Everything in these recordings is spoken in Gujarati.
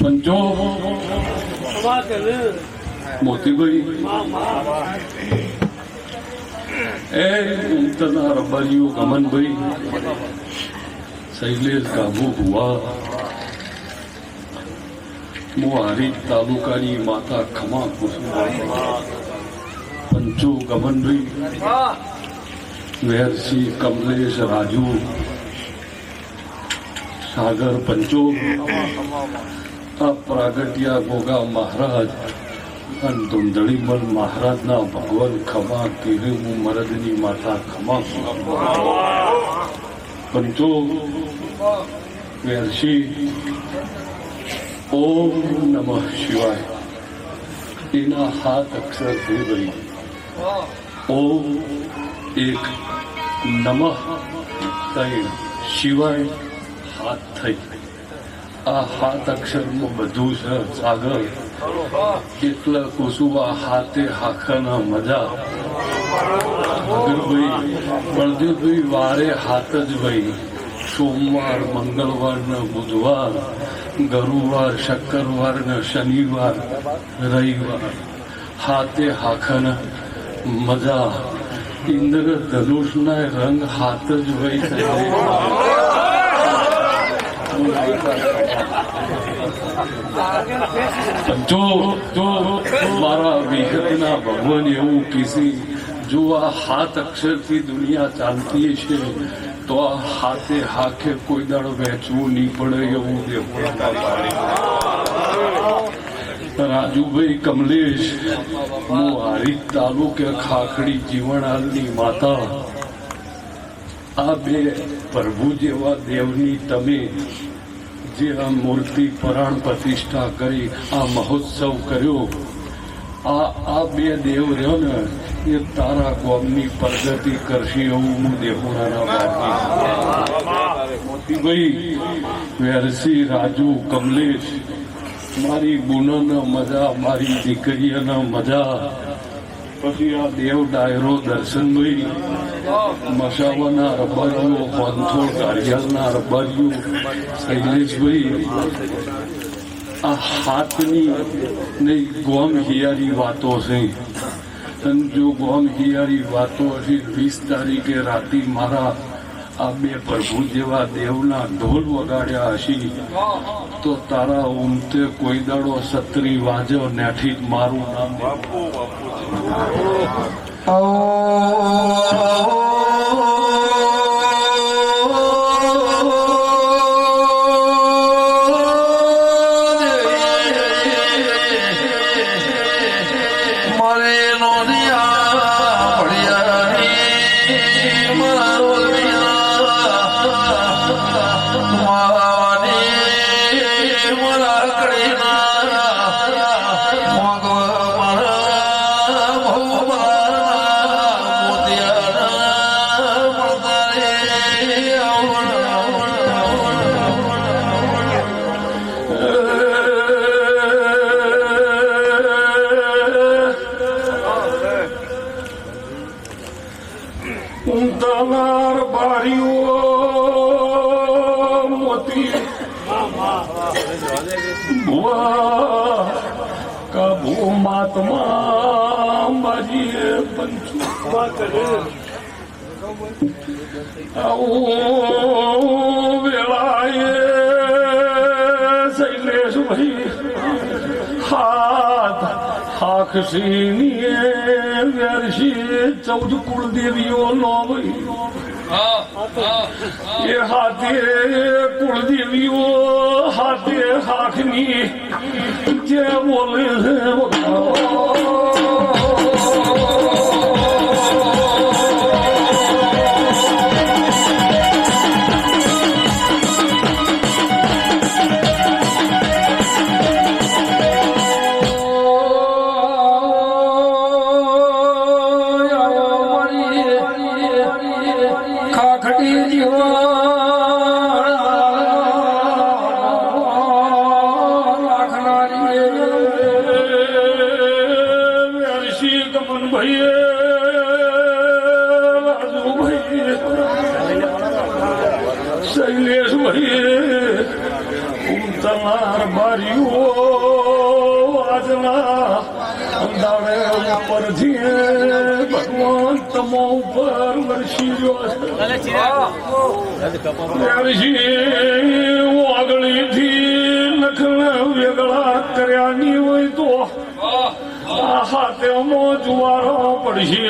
પંચો મોતીભાઈ એ ઉમતના રબારીઓ ગમનભાઈ શૈલેષ ગાભુ ભુવા મોહારી તાલુકાની માતા ખમા કુસુમા પંચો ગમનભાઈ વેરસિંહ કમલેશ રાજુ સાગર પંચો આ પ્રાગટ્યા ગોગા મહારાજ અને ધૂંધળીમલ મહારાજના ભગવાન ખમા કેરેમુ મરદની માતા ખમા પંચો વેરસિંહ ઓમ નમઃ શિવાય એના 7 અક્ષર થઈ ગઈ ઓમ એક નમઃ 3 શિવાય 7 થઈ આ 7 અક્ષરમાં બધું છે સાગર એટલે કુસુમા હાથે હાખાના મજા ભાઈ બળદેવભાઈ વારે હાથ જ ભાઈ સોમવાર મંગળવાર ને બુધવાર ગુરુવાર શુક્રવાર ને શનિવાર રવિવાર હાથે હાખાના મજા ઇન્દ્ર ધનુષના રંગ હાથ જ ભાઈ જો મારા વિહતના ભગવાન એવું કીધી જો આ 7 અક્ષરથી દુનિયા ચાલતી છે તો આ હાથે હાથે કોઈ દાડો વેચવું નહીં પડે એવું દેવું રાજુભાઈ કમલેશ મોહારી તાલુકે ખાખડી જીવણાલની માતા આ બે પ્રભુ જેવા દેવની તમે જે આ મૂર્તિ પરાણ પ્રતિષ્ઠા કરી આ મહોત્સવ કર્યો આ બે દેવ રહ્યો ને એ તારા ગામની પ્રગતિ કરશે એવું હું દેવોના મોતીભાઈ વેરસિંહ રાજુ કમલેશ મારી બુનોનો મજા મારી દીકરીઓનો મજા પછી આ દેવ ડાયરો દર્શનભાઈ મસાવાના રબારીઓ પાંથોળ કાળિયાલના રબારીઓ શૈલેષભાઈ આ હાથની નહીં ગોમ હિયારી વાતો છે અને જો ગોમ હિયારી વાતો હશે 20 તારીખે રાતે મારા આ બે પ્રભુ જેવા દેવના ઢોલ વગાડ્યા હશે તો તારા ઉમતે કોઈ દાડો સત્રી વાજો નેઠી મારું નામ મહાત્મા માજીએ પંચુ વેળાએ શૈલેષભાઈ હાથ હાખસીની વેરસી 14 કુળદેવીઓ નો ભાઈ એ હાથે કુળદેવીઓ હાથે હાખની જે બોલે શૈલેષભાઈ તમાર બારીઓ સાગરથી ભગવાન તમો ઉપર વરસી રહ્યો છે. આગળથી નખના વેગળા કર્યાની હોય તો આ હાથેમાં જુવારો પડશે.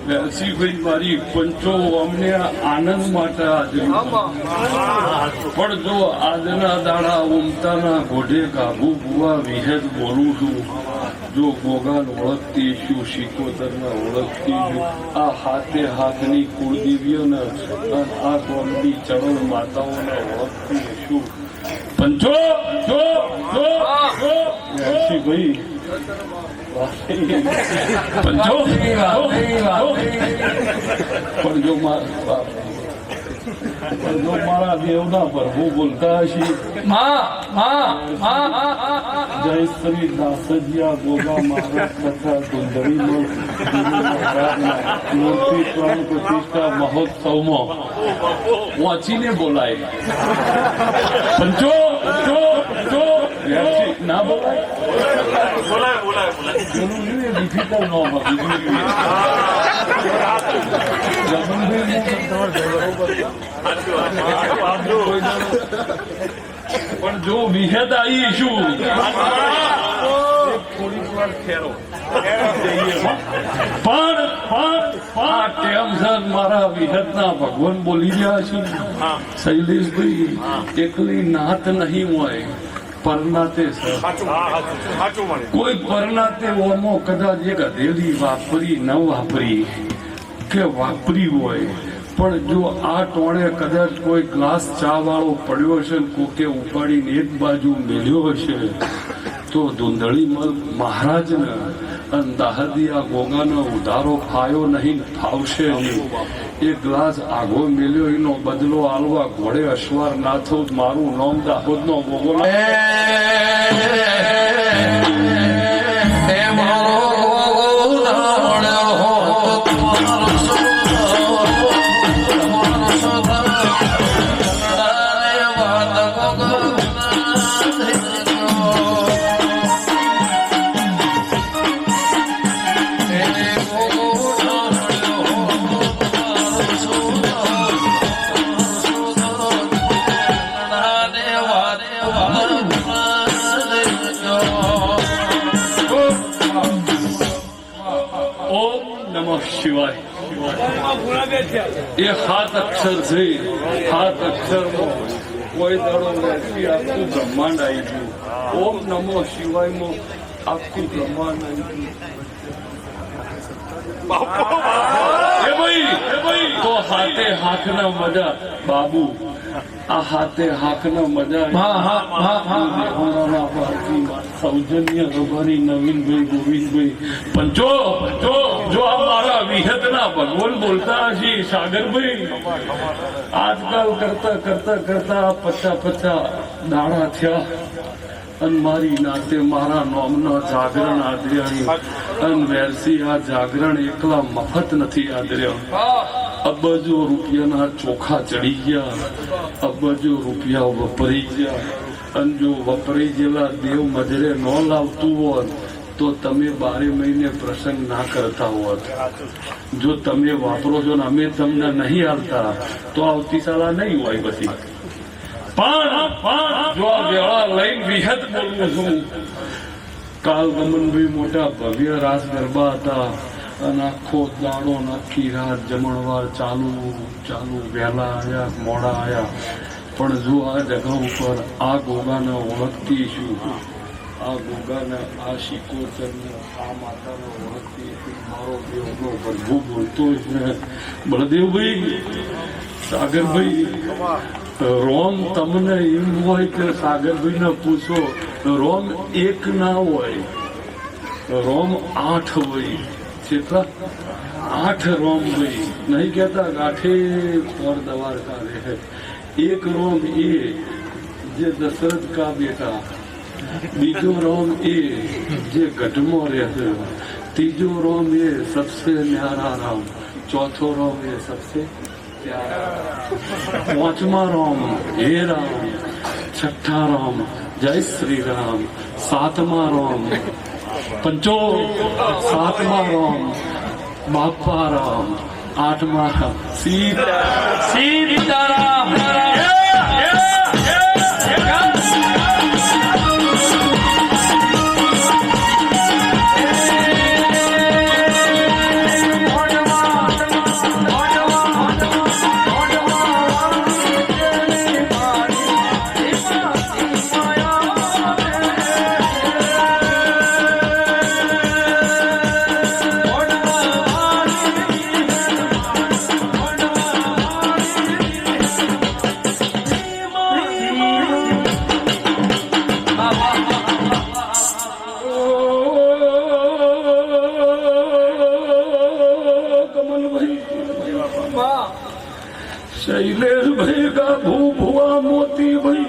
વેલસીભાઈ મારી પંચો અમને આનંદ માટે હાજરી, પણ જો આજના દાડા ઉમતાના ઘોડે કાબુ બુવા વિહેદ બોલું છું. જો ગોગાન ઓળખતી છું, શિકોતરના ઓળખતી છું, આ હાથે હાથની કુળદેવીઓને આ ગોમની ચરણ માતાઓને ઓળખતી છું. પંચો જો જો જો વેલસીભાઈ પણ જો મારા દેવના પ્રભુ બોલતા હશે, જય શ્રી દાસજીયા ગોગા મહારાજ તથા સુંદરીમાં મૂર્તિ પ્રાણ પ્રતિષ્ઠા મહોત્સવમાં વાંચીને બોલાય. પંચો જો જો ના બોલાય, ડિફિકલ્ટ નો પણ જો વિહેદ આવી શું થોડીક વાર ખેરો પણ મારા વિહતના ભગવાન બોલી રહ્યા છે. શૈલેષભાઈ એકલી નાત નહીં હોય, પરનાતે કોઈ પરનાતે ઓમો કદાચ એક હથેળી વાપરી ન વાપરી કે વાપરી હોય, પણ જો આ ટોળે કદાચ કોઈ ગ્લાસ ચા વાળો પડ્યો હશે ને કોકે ઉપાડીને એક બાજુ મેલ્યો હશે તો ધૂંધળી મહારાજને અને દાહદિયા ગોગાનો ઉધારો ફાયો નહીં, ફાવશે નહીં. એક ગ્લાસ આગો મેલ્યો એનો બદલો આલવા ઘોડે અશ્વાર નાથો મારું નામ દાહોદનો ગોગો શિવાય. એ 7 અક્ષર છે. 7 અક્ષરમાં કોઈ દાડો નથી આખું બ્રહ્માંડ આવી ગયું. ઓમ નમો શિવાયમાં આખું બ્રહ્માંડ આવી ગયું. તો હાથે હાથના મજા બાબુ, આ હાથે હાથના મજા સૌજન્ય રબારી નવીનભાઈ ગોવિંદભાઈ પંચો જો આ મારા વિહતના ભગવાન બોલતા હશે. સાગરભાઈ આજકાલ કરતા કરતા કરતા 50 દાડા થયા અને મારી નાતે મારા નોમના જાગરણ આદર્યા અને વેરસી આ જાગરણ એકલા મફત નથી આદર્યા. અબજો રૂપિયાના ચોખા ચડી ગયા, અબજો રૂપિયા વપરાઈ ગયા, અને જો વપરાઈ ગયેલા દેવ મજરે ન લાવતું હોત તો તમે 12 મહિને પ્રસંગ ના કરતા હોત. જો તમે વાપરો છો ને અમે તમને નહીં આવતા તો આવતી સાલા નહીં હોય. પછી પણ જો આ વેળા લઈને વિહત બોલવું છું. કાલ ગમનભાઈ મોટા ભવ્ય રાસ ગરબા હતા અને આખો દાડો આખી રાત જમણવાર ચાલુ વહેલા આવ્યા મોડા આવ્યા. પણ જો આ જગા ઉપર આ ગોગાને ઓળખતી છું, આ ગોગાને આ શિકોતરને આ માતાને ઓળખતી છું. મારો દેવનો પ્રભુ બોલતો છે બળદેવભાઈ સાગરભાઈ રોમ તમને એમ હોય કે સાગરભાઈને પૂછો રોમ એક ના હોય, રોમ 8 હોય. કેટલા 8 રોમ ભાઈ નહીં કહેતા ગાંઠે પર દ્વારકા રહે. એક રોમ એ જે દશરથ કા બેટા, બીજો રોમ એ જે ગઢમાં રહેશે, ત્રીજો રોમ એ સબસે ન્યારા રામ, ચોથો રોમ એ સબસે प्यारा, પાંચમા રોમ હે રામ, છઠ્ઠા રોમ જય શ્રી રામ, સાતમા રોમ સાતમા રોમ બાપા રામ, આઠમા રામ સીતારામ. शैलेश का भूभुआ मोती भाई,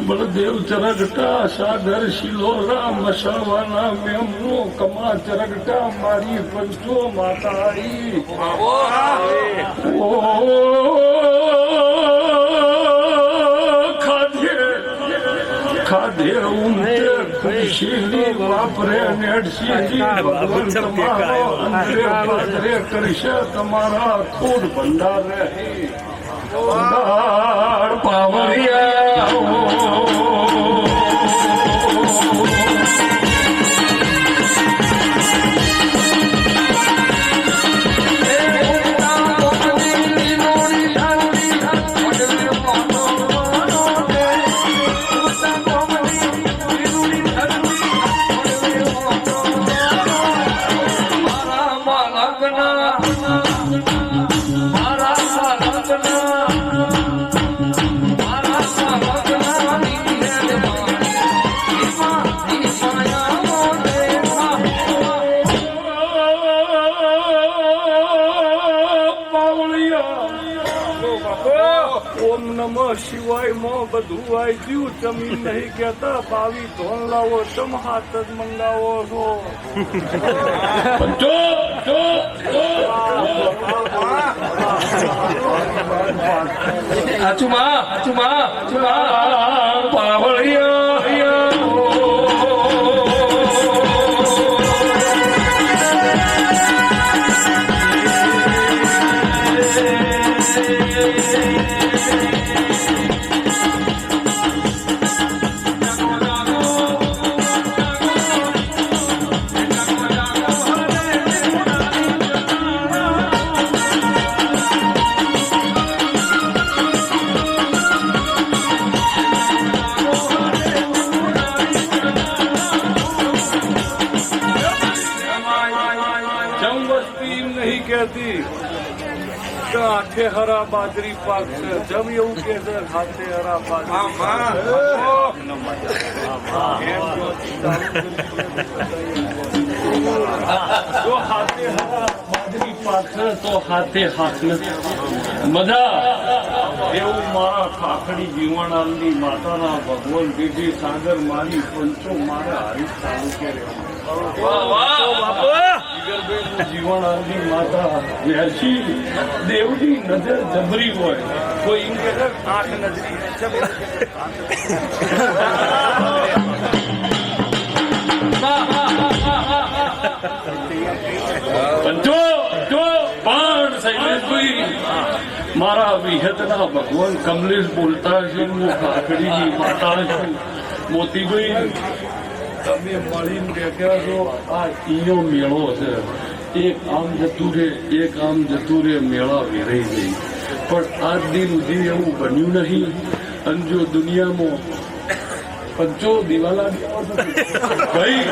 बलदेव चरगटा सागर शिलोरा मशावाना मेमनो कमा चरगटा मारी पंचो माताई. खाधे उमटे खुशीली वापरे नेडसीली भगवंत मारो अंतरे बाजरे करशे तमारा खूड भंडार रही पावरिया. ओम नमः शिवाय मो बधुआय जीव जमीन नहीं कहता बावी धोन लावो तुम हाथ मंगावो हो. अचुमा पावड़िया हाथे हरा बाजरी पाक से जब એવું કે છે હાથે હરા જો હાથે હરા બાજરી પાક છે તો હાથે હાથ મજા એવું મારા ખાખડી જીવણાની માતાના ભગવાન દીદી સાગર મારી પંચો મારા હરીશ તાલુકે રહેવા. જીવન આંધી માતા વ્યાસી દેવની નજર જબરી હોય કોઈ એમ કે આંખ નજરી જો પણ શૈલેષભાઈ મારા વિહતના ભગવાન કમલેશ બોલતા છે. હું કાકડીની માતા છું. મોતીભાઈ તમે મળીને બેઠા છો. આ ઈનો મેળો છે. એક આમ જતું રે એક આમ જતું રે મેળા વેરાઈ ગઈ. પણ આજ દિન સુધી એવું બન્યું નહીં. અને જો દુનિયામાં પંચો દિવાલા ભાઈ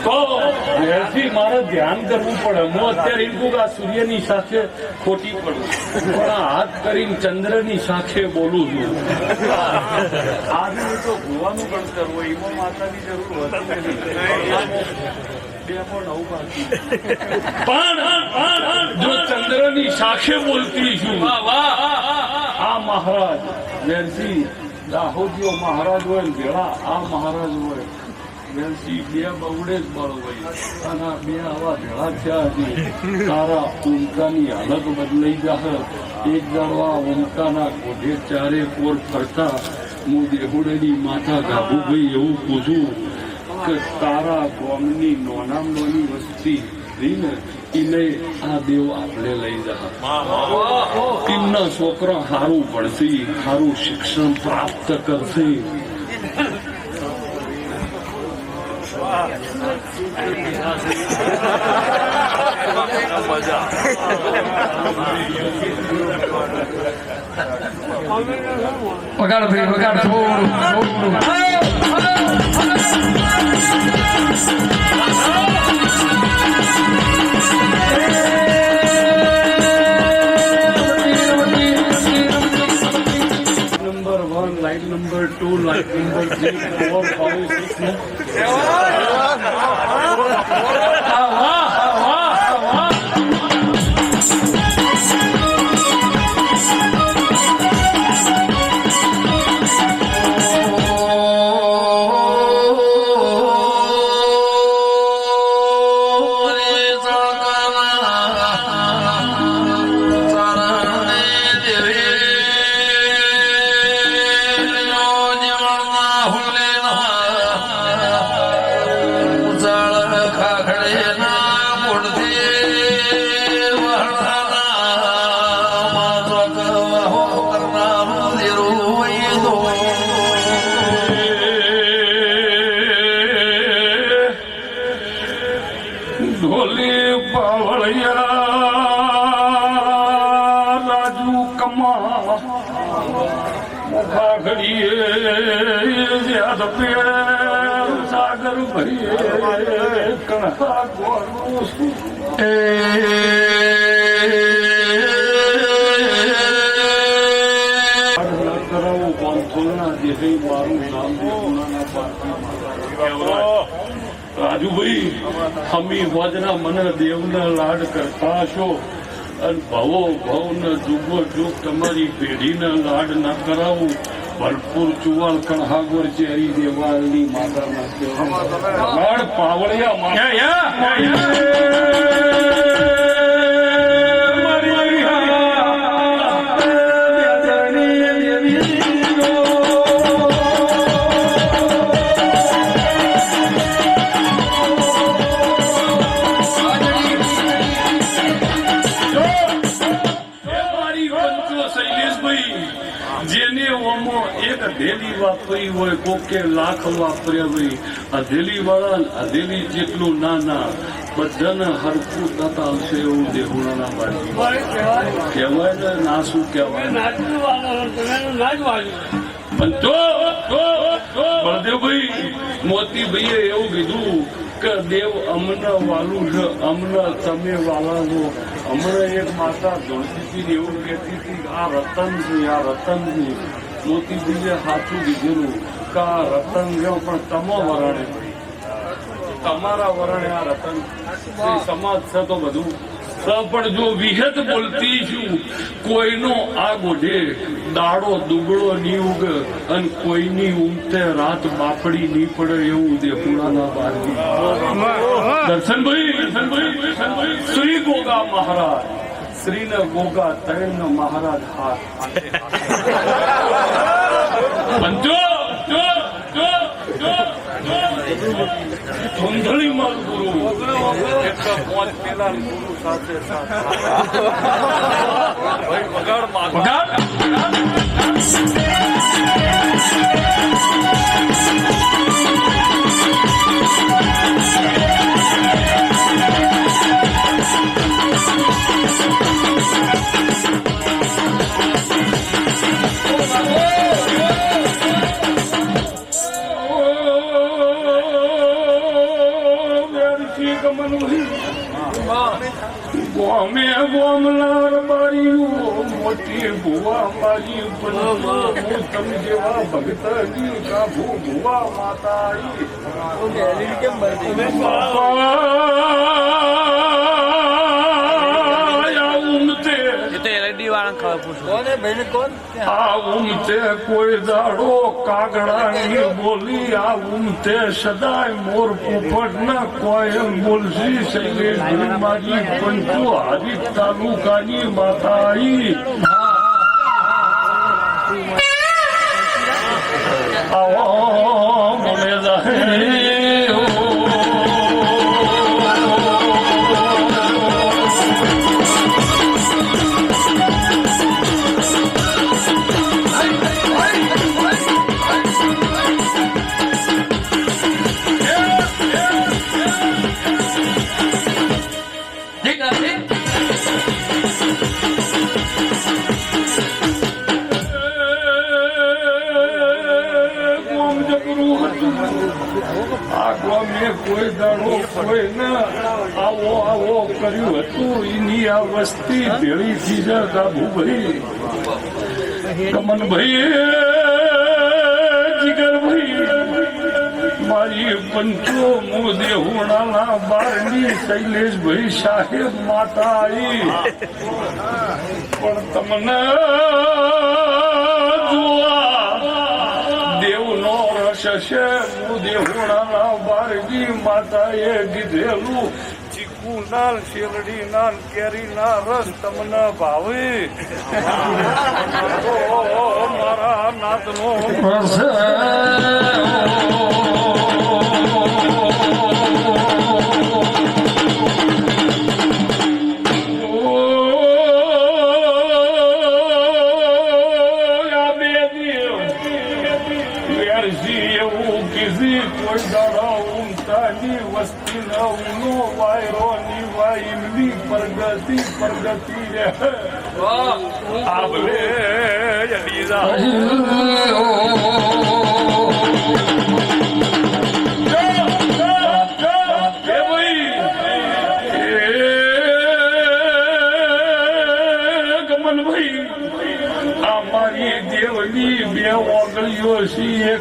તો એથી મારે ધ્યાન કરવું પડે. હું અત્યારે એમ કહું કે આ સૂર્યની સાથે ખોટી પડું, પણ આ હાથ કરીને ચંદ્રની સાથે બોલું છું. આજે તો ગોવાનું ગણતર હોય એમાં માતાની જરૂર હોતી પણ જો ચંદ્રની સાખે બોલતી છું. આ મહારાજ વેરસી દાહોદીઓ મહારાજ હોય ને ભેળા આ મહારાજ હોય. વેરસી બે બવડે જ બળ હોય અને બે આવા ભેળા થયા છે. તારા ઉમકાની હાલત બદલાઈ જશે. એક દાડવા ઉમકાના કોઢે ચારે કોર ફરતા હું દેહુડેની માથા ગાભુભાઈ એવું પૂછું કે તારા ગામની નોનામ નોની વસ્તી રહીને એને આ દેવ આપણે લઈ જા. એમના છોકરા સારું ભણશે, સારું શિક્ષણ પ્રાપ્ત કરશે. વગાડ ભાઈ વગાડ થોડું number 1 line number 2 line number 3 4 ઢોલી પાવળિયા રાજુ કમા મુખા ઘડીએ યાદ પે સાગર ભરીએ કણસા ગોળું કરાવું પાંથોલના જે મારું નામ રાજુભાઈ હમી વજના મને દેવના લાડ કરતા છો અને ભવો ભવને જુગો જુગ તમારી પેઢીના લાડ ના કરાવું. ભરપૂર ચુવાલ કણહાગોર ચેરી દેવાલની માતા પાવળિયા જેને એક હથેલી વાપરી હોય કોકે લાખ વાપર્યા હોય. હથેલી વાળા હથેલી જેટલું નાના બધાને હરખું થતા હશે એવું દેહુણાના બાજુ કહેવાય ને. ના શું કહેવાય બળદેવભાઈ મોતીભાઈએ એવું કીધું કે દેવ અમને વાલું છે, અમને તમે વાલા છો. હમણાં એક માતા ધોળતી એવું કહેતી હતી આ રતન છે, આ રતન છે. મોતીભાઈએ સાચું કીધેલું કે આ રતન છે પણ તમો વરણે તમારા વરણે આ રતન સમાજ છે તો બધું પણ જો વિહત બોલતી છું કોઈનો આ ગોઢે દાડો દુગડો નહીં ઉગ અને કોઈની ઉમતે રાત બાપડી નહીં પડે એવું દેહુણાના બારજી દર્શનભાઈ શ્રી ગોગા મહારાજ શ્રીને ગોગા તૈણ મહારાજ હાથ પંચો જો ધૂંધળી માલ ગુરુ એટલા પાંચ પેલા ગુરુ સાથે ભાઈ વગાડ માં વગાડ ગોમે ગોમલાર બારીયું મોટી ભુવા મારી હું તમે જેવા ભગતની કાભુ ભુવા માતા આ ઉમતે કોઈ દાડો કાગડાની બોલી આ ઉમતે સદાય મોર પોપટ ના કોયલ બોલસી શૈલેષ મારી પંચુ હારી તાલુકાની માતાઈ આવો મને જાય કોઈ દાડો કોઈ ના આવો આવો કર્યું હતું એની આ વસ્તી ભેળી થી જતા ભૂભાઈ કમનભાઈ જીગરભાઈ મારી પંચો મુ દેહુણાના બારની શૈલેષભાઈ સાહેબ માતા આવી પણ તમને દેવનો રસ છે હું દેહુણાના બારજી માતાએ કીધેલું ચીકુ નાલ શેરડી નાલ કેરી ના રસ તમને ભાવે મારા નાથનો વસ્તી નવનો વાયરો ની વાઈમની પ્રગતિ પ્રગતિ રે આબલે યડીઝા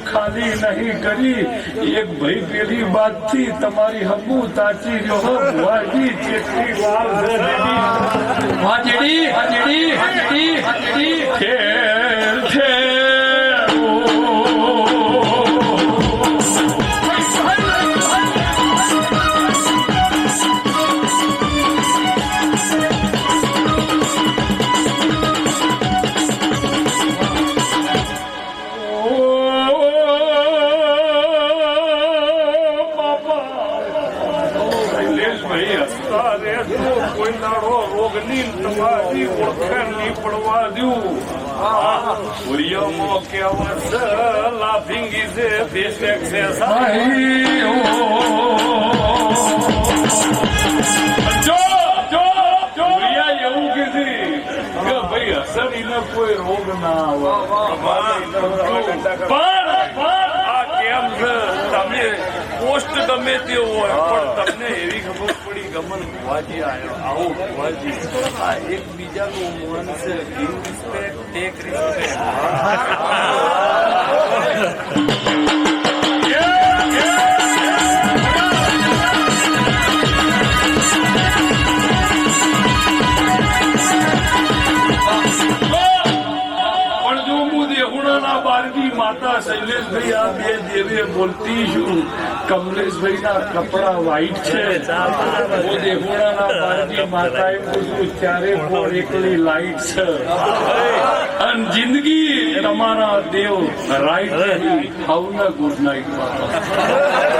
ખાલી નહીં કરી એક ભાઈ પેલી બાદ થી તમારી હબુ તાચી રહ્યો ભુવાજી ચેટલી વાર છે તમારી ઓળખાણની પડવા દઉં સૂર્યમાં કેવત laughing is a best exercise એવું કીધી કે ભાઈ અસરીને કોઈ રોગ ના આવે આ કેમ છે તમે પોસ્ટ ગમે તે હોય પણ તમને એવી ખબર પડી ગમન ભુવાજી આવ્યો આવો ભુવાજી આ એકબીજાનું મન છે ગીવ રિસ્પેક્ટ ટેક રિસ્પેક્ટ માતા શૈલેષભાઈ આ બે દેવે બોલતી છું કમલેશભાઈ ના કપડા વ્હાઈટ છે હું દેહુણાના બારજી માતાએ પૂછ્યું ત્યારે બોર એકલી લાઈટ છે અને જિંદગી તમારા દેવ રાઈટ હાઉ ના ગુડ નાઇટ માતા